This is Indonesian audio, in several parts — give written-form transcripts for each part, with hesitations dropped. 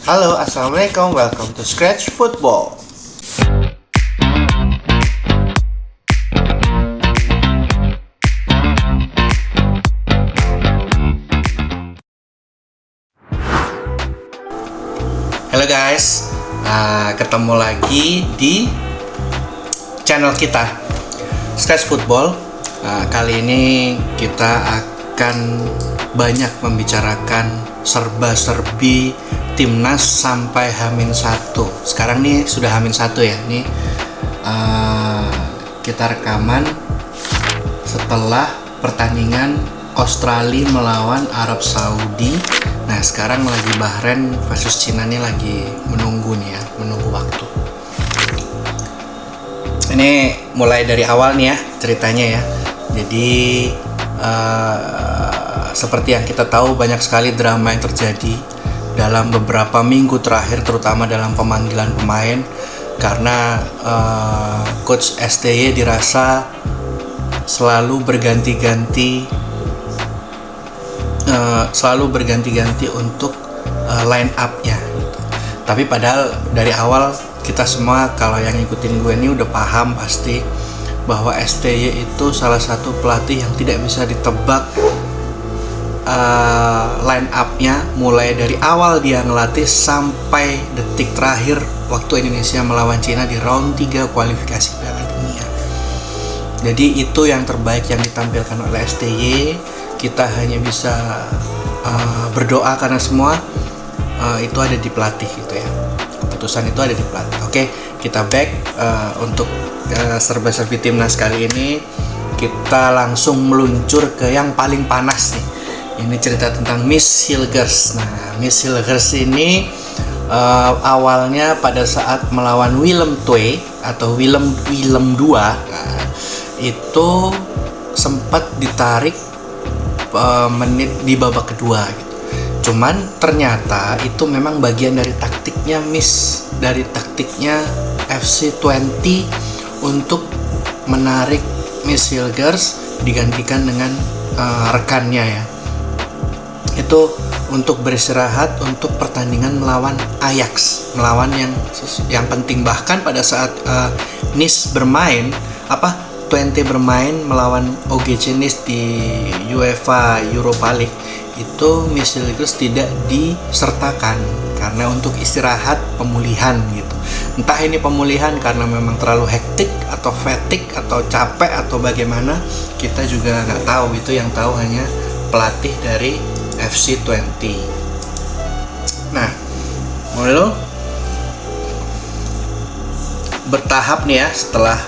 Halo, assalamualaikum. Welcome to Scratch Football. Halo guys, ketemu lagi di channel kita Scratch Football. Kali ini kita akan banyak membicarakan serba-serbi timnas sampai H-1. Sekarang nih sudah H-1 ya. Nih kita rekaman setelah pertandingan Australia melawan Arab Saudi. Nah, sekarang lagi Bahrain versus Cina nih lagi menunggu nih ya, menunggu waktu. Ini mulai dari awal nih ya ceritanya ya. Jadi seperti yang kita tahu, banyak sekali drama yang terjadi dalam beberapa minggu terakhir, terutama dalam pemanggilan pemain, karena Coach STY dirasa selalu berganti-ganti untuk line up-nya gitu. Tapi padahal dari awal kita semua, kalau yang ngikutin gue ini udah paham pasti bahwa STY itu salah satu pelatih yang tidak bisa ditebak line up-nya mulai dari awal dia ngelatih sampai detik terakhir waktu Indonesia melawan Cina di round 3 kualifikasi Piala Dunia. Jadi itu yang terbaik yang ditampilkan oleh STY. Kita hanya bisa berdoa karena semua itu ada di pelatih gitu ya. Keputusan itu ada di pelatih. Oke, kita back untuk serba-serbi timnas kali ini. Kita langsung meluncur ke yang paling panas nih. Ini cerita tentang Miss Hilgers. Nah, Miss Hilgers ini awalnya pada saat melawan Willem II atau Willem II, itu sempat ditarik menit di babak kedua gitu. Cuman ternyata itu memang bagian dari taktiknya FC20 untuk menarik Miss Hilgers digantikan dengan rekannya ya. Itu untuk beristirahat untuk pertandingan melawan Ajax, melawan yang penting. Bahkan pada saat Nice bermain 20 bermain melawan OGC Nice di UEFA Europa League, itu Miss Hilgers tidak disertakan karena untuk istirahat pemulihan gitu. Entah ini pemulihan karena memang terlalu hektik atau fatigue atau capek atau bagaimana, kita juga nggak tahu. Itu yang tahu hanya pelatih dari FC20. Nah, mulai bertahap nih ya, setelah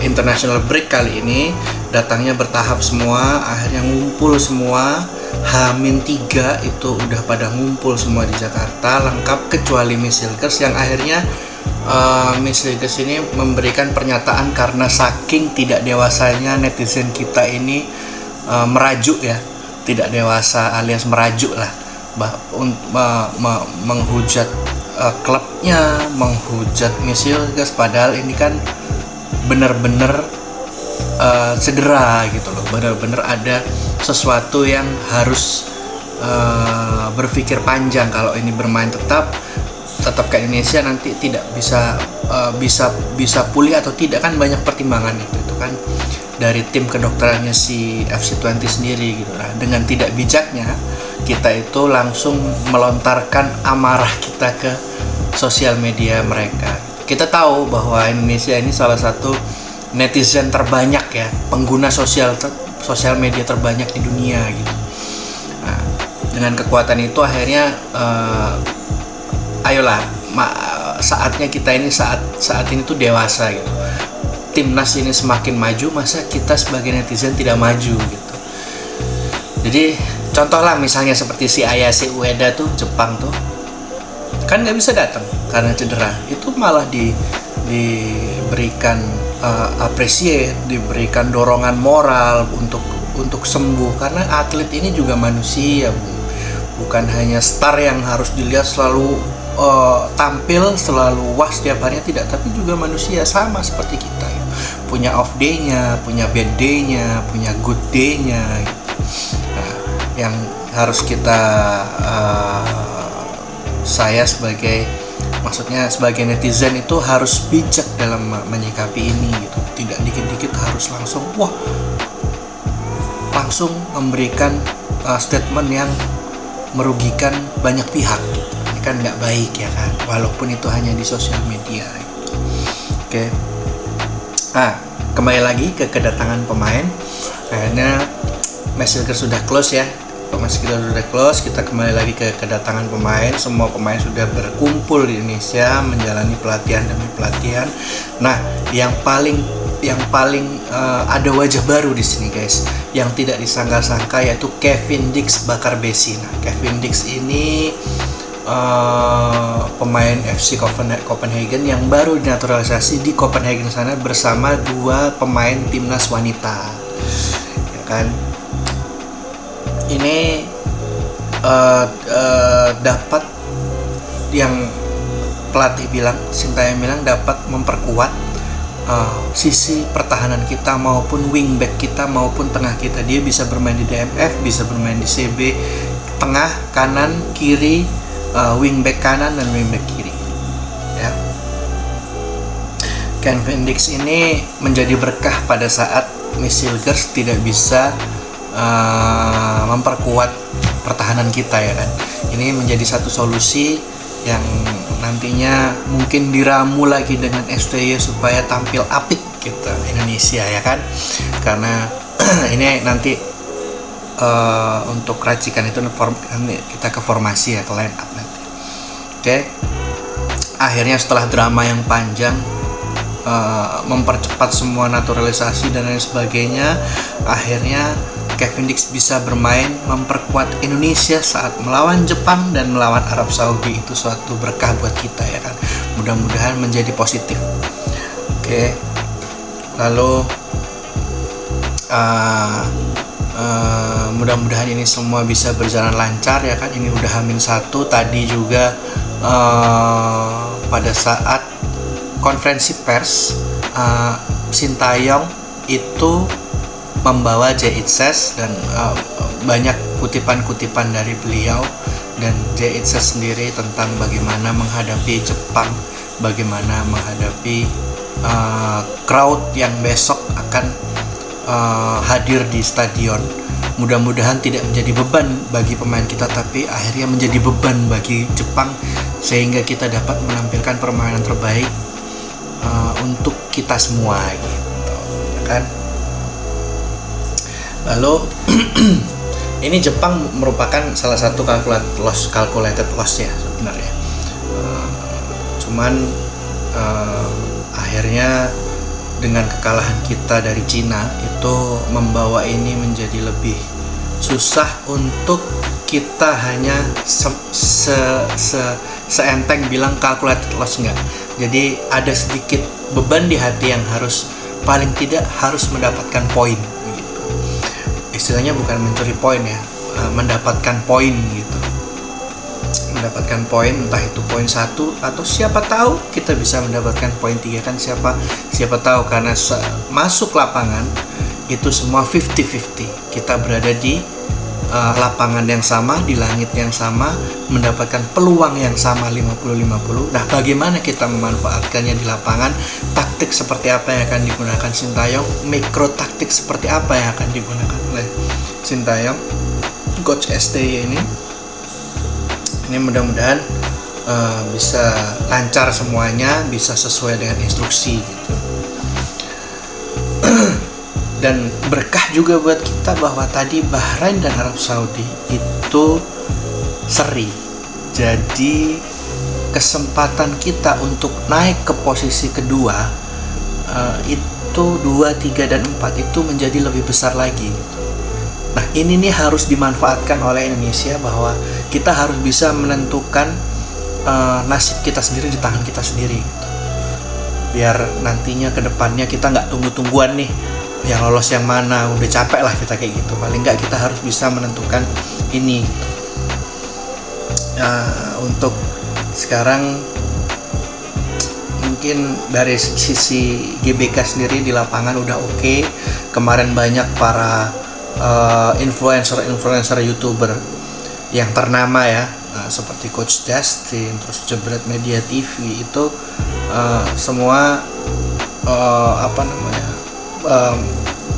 international break kali ini datangnya bertahap semua, akhirnya ngumpul semua. H-3 itu udah pada ngumpul semua di Jakarta lengkap kecuali Miss Hilgers, yang akhirnya Miss Hilgers ini memberikan pernyataan karena saking tidak dewasanya netizen kita ini merajuk ya, tidak dewasa alias merajuk lah, menghujat klubnya, menghujat Miss Hilgers, padahal ini kan benar-benar cedera gitu loh, benar-benar ada sesuatu yang harus berpikir panjang. Kalau ini bermain tetap ke Indonesia nanti tidak bisa pulih atau tidak, kan banyak pertimbangan itu kan dari tim kedokterannya si FC20 sendiri gitu. Nah, dengan tidak bijaknya kita itu langsung melontarkan amarah kita ke sosial media mereka. Kita tahu bahwa Indonesia ini salah satu netizen terbanyak ya, pengguna sosial media terbanyak di dunia gitu. Nah, dengan kekuatan itu akhirnya ayolah, saatnya kita ini saat ini tuh dewasa gitu. Timnas ini semakin maju, masa kita sebagai netizen tidak maju gitu. Jadi contoh lah misalnya seperti si Ayase Ueda tuh, Jepang tuh kan nggak bisa datang karena cedera, itu malah diberikan apresiasi, diberikan dorongan moral untuk sembuh, karena atlet ini juga manusia, bukan hanya star yang harus dilihat selalu tampil selalu wah setiap harinya, tidak, tapi juga manusia sama seperti kita ya. Punya off day-nya, punya bad day-nya, punya good day-nya gitu. Nah, yang harus kita saya sebagai netizen itu harus bijak dalam menyikapi ini gitu. Tidak dikit-dikit harus langsung memberikan statement yang merugikan banyak pihak gitu. Ini kan nggak baik ya kan, walaupun itu hanya di sosial media gitu. Oke. Kembali lagi ke kedatangan pemain. Akhirnya match sudah close ya. Kita kembali lagi ke kedatangan pemain. Semua pemain sudah berkumpul di Indonesia menjalani pelatihan demi pelatihan. Nah, yang paling ada wajah baru di sini guys, yang tidak disangka-sangka, yaitu Kevin Dix bakar besi. Nah, Kevin Dix ini pemain FC Copenhagen yang baru dinaturalisasi di Copenhagen sana bersama 2 pemain timnas wanita, ya kan. Ini dapat, yang pelatih bilang, Sintayong bilang, dapat memperkuat sisi pertahanan kita maupun wingback kita maupun tengah kita. Dia bisa bermain di DMF, bisa bermain di CB, tengah, kanan, kiri, wingback kanan dan wingback kiri ya. Kevin Dix ini menjadi berkah pada saat Michels tidak bisa memperkuat pertahanan kita ya kan. Ini menjadi satu solusi yang nantinya mungkin diramu lagi dengan STY supaya tampil apik gitu Indonesia ya kan. Karena ini nanti untuk racikan itu kita ke formasi ya, ke line up nanti. Oke. Akhirnya setelah drama yang panjang, mempercepat semua naturalisasi dan lain sebagainya, akhirnya Kevin Dix bisa bermain memperkuat Indonesia saat melawan Jepang dan melawan Arab Saudi. Itu suatu berkah buat kita ya kan. Mudah-mudahan menjadi positif. Oke. Lalu mudah-mudahan ini semua bisa berjalan lancar ya kan. Ini udah H-1. Tadi juga pada saat konferensi pers, Sintayong itu membawa J.Itses dan banyak kutipan-kutipan dari beliau dan J.Itses sendiri tentang bagaimana menghadapi Jepang, bagaimana menghadapi crowd yang besok akan hadir di stadion. Mudah-mudahan tidak menjadi beban bagi pemain kita, tapi akhirnya menjadi beban bagi Jepang, sehingga kita dapat menampilkan permainan terbaik untuk kita semua gitu kan. Lalu ini Jepang merupakan salah satu calculated loss ya sebenarnya. Cuman akhirnya dengan kekalahan kita dari Cina itu membawa ini menjadi lebih susah untuk kita hanya seenteng bilang calculated loss, enggak. Jadi ada sedikit beban di hati yang paling tidak harus mendapatkan poin gitu. Istilahnya bukan mencuri poin ya, mendapatkan poin gitu. Mendapatkan poin, entah itu poin 1 atau siapa tahu kita bisa mendapatkan poin 3 kan, siapa tahu, karena masuk lapangan itu semua 50-50. Kita berada di lapangan yang sama, di langit yang sama, mendapatkan peluang yang sama 50-50. Nah, bagaimana kita memanfaatkannya di lapangan? Taktik seperti apa yang akan digunakan Sintayong? Mikro taktik seperti apa yang akan digunakan oleh Sintayong, coach STY ini? Ini mudah-mudahan bisa lancar semuanya, bisa sesuai dengan instruksi gitu. Dan berkah juga buat kita bahwa tadi Bahrain dan Arab Saudi itu seri. Jadi kesempatan kita untuk naik ke posisi kedua itu 2, 3, dan 4 itu menjadi lebih besar lagi gitu. Nah, ini nih harus dimanfaatkan oleh Indonesia, bahwa kita harus bisa menentukan nasib kita sendiri di tangan kita sendiri gitu. Biar nantinya ke depannya kita nggak tunggu-tungguan nih yang lolos yang mana, udah capek lah kita kayak gitu. Paling nggak kita harus bisa menentukan ini gitu. Untuk sekarang mungkin dari sisi GBK sendiri di lapangan udah oke. Kemarin banyak para influencer YouTuber yang ternama ya, seperti Coach Justin, terus Jebret Media TV itu semua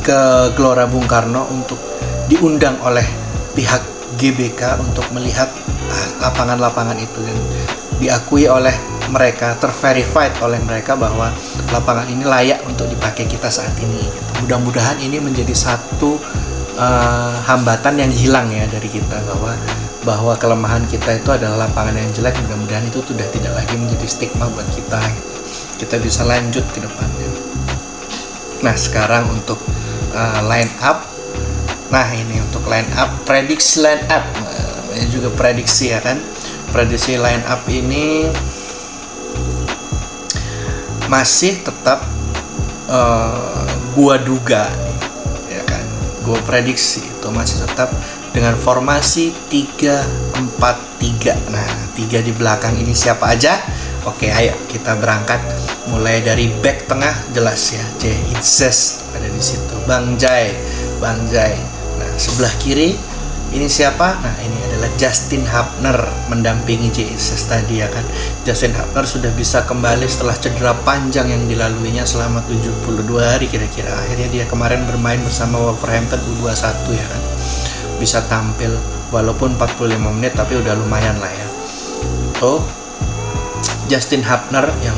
ke Gelora Bung Karno untuk diundang oleh pihak GBK untuk melihat lapangan-lapangan itu, dan diakui oleh mereka, terverified oleh mereka bahwa lapangan ini layak untuk dipakai kita saat ini gitu. Mudah-mudahan ini menjadi satu hambatan yang hilang ya dari kita, bahwa kelemahan kita itu adalah lapangan yang jelek. Mudah-mudahan itu sudah tidak lagi menjadi stigma buat kita gitu. Kita bisa lanjut ke depannya. Nah, sekarang untuk line up. Nah, ini untuk line up, prediksi line up. Ini juga prediksi ya kan. Prediksi line up ini masih tetap gua duga ya kan. Gua prediksi itu masih tetap dengan formasi 3-4-3. Nah, 3 di belakang ini siapa aja? Oke, ayo kita berangkat. Mulai dari back tengah jelas ya, J Itzes ada di situ. Bang Jai. Nah, sebelah kiri ini siapa? Nah, ini adalah Justin Hapner mendampingi J Itzes tadi ya kan. Justin Hapner sudah bisa kembali setelah cedera panjang yang dilaluinya selama 72 hari kira-kira. Akhirnya dia kemarin bermain bersama Wolverhampton U21 ya kan. Bisa tampil walaupun 45 menit tapi udah lumayan lah ya. Tuh Justin Hapner yang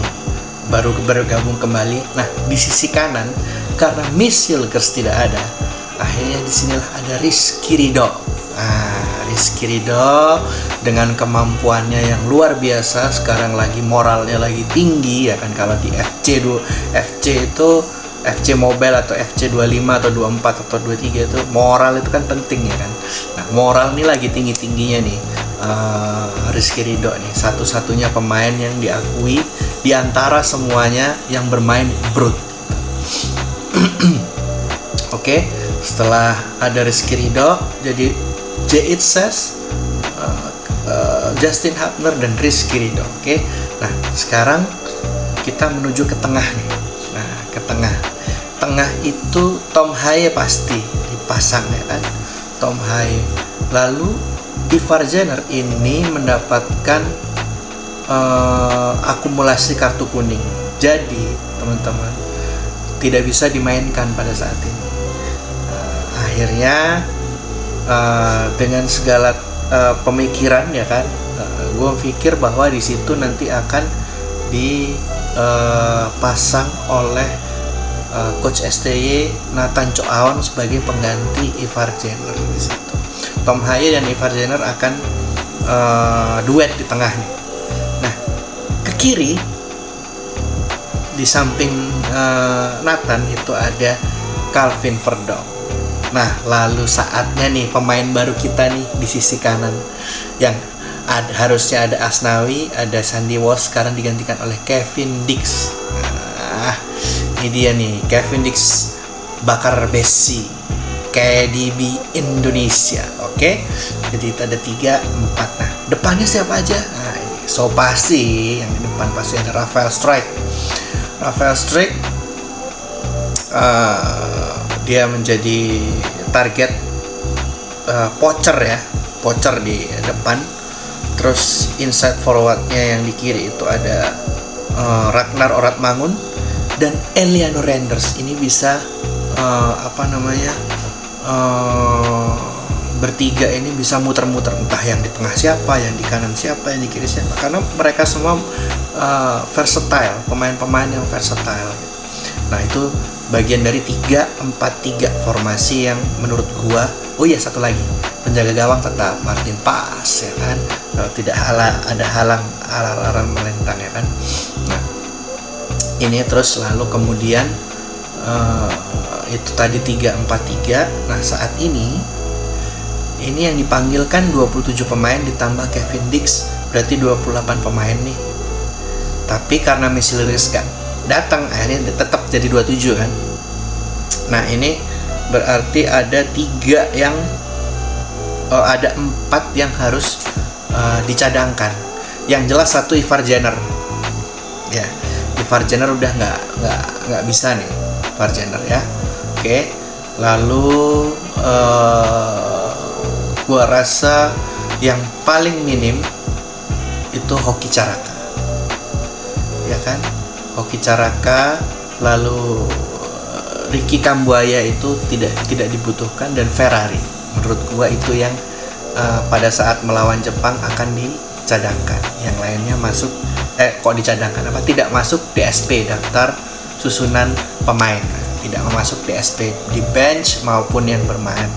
baru bergabung kembali. Nah, di sisi kanan karena Misilkers tidak ada, akhirnya disinilah ada Rizky Ridho. Rizky Ridho dengan kemampuannya yang luar biasa, sekarang lagi moralnya lagi tinggi ya kan. Kalau di FC itu FC Mobile atau FC 25 atau 24 atau 23 itu moral itu kan penting ya kan. Nah, moral ini lagi tinggi-tingginya nih. Rizky Ridho nih satu-satunya pemain yang diakui di antara semuanya yang bermain brut. Oke, setelah ada Rizky Ridho jadi J Itzes, Justin Hapner dan Rizky Ridho. Oke. Nah, sekarang kita menuju ke tengah nih. Nah, ke tengah itu Tom Haye pasti dipasang ya kan. Tom Haye. Lalu Ivar Jenner ini mendapatkan akumulasi kartu kuning. Jadi, teman-teman, tidak bisa dimainkan pada saat ini. Akhirnya dengan segala pemikiran ya kan, gue pikir bahwa di situ nanti akan dipasang oleh Coach STY Nathan Choaon sebagai pengganti Ivar Jenner di situ. Tom Haye dan Ivar Jenner akan duet di tengah nih. Nah, ke kiri di samping Nathan itu ada Calvin Verdong. Nah, lalu saatnya nih pemain baru kita nih di sisi kanan yang harusnya ada Asnawi, ada Sandy Walsh, sekarang digantikan oleh Kevin Dix. Nah, ini dia nih Kevin Dix bakar besi KDB Indonesia. Oke. Jadi itu ada 3-4. Nah, depannya siapa aja? Nah, ini so pasti yang di depan pasti ada Rafael Strijk. Dia menjadi target poacher di depan. Terus inside forwardnya yang di kiri itu ada Ragnar Oratmangun dan Eliano Renders. Ini bisa bertiga ini bisa muter-muter, entah yang di tengah siapa, yang di kanan siapa, yang di kiri siapa, karena mereka semua versatile, pemain-pemain yang versatile gitu. Nah, itu bagian dari 3-4-3 formasi yang menurut gua. Oh iya, satu lagi, penjaga gawang tetap Martin Paes ya kan, kalau tidak ada alarm melintang ya kan. Nah, ini terus lalu kemudian itu tadi 3-4-3. Nah, saat ini yang dipanggilkan 27 pemain ditambah Kevin Dix, berarti 28 pemain nih. Tapi karena Misilkers gak datang, akhirnya tetap jadi 27 kan. Nah, ini berarti ada 4 yang harus dicadangkan. Yang jelas satu Ivar Jenner. Ya, Ivar Jenner udah nggak bisa nih, Ivar Jenner ya. Oke. Lalu gua rasa yang paling minim itu Hoki Caraka, ya kan? Hoki Caraka, lalu Ricky Kambuaya itu tidak dibutuhkan, dan Ferrari menurut gua itu yang pada saat melawan Jepang akan dicadangkan. Yang lainnya masuk dicadangkan tidak masuk DSP, daftar susunan pemain, tidak masuk DSP di bench maupun yang bermain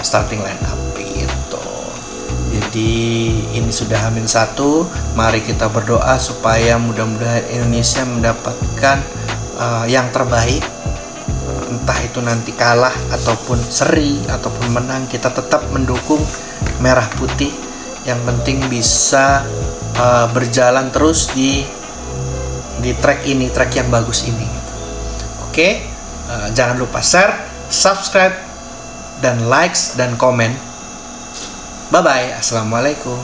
starting line up gitu. Jadi ini sudah H-1, mari kita berdoa supaya mudah-mudahan Indonesia mendapatkan yang terbaik. Entah itu nanti kalah ataupun seri ataupun menang, kita tetap mendukung merah putih. Yang penting bisa berjalan terus di track ini, track yang bagus ini. Oke, jangan lupa share, subscribe, dan likes dan komen. Bye bye, assalamualaikum.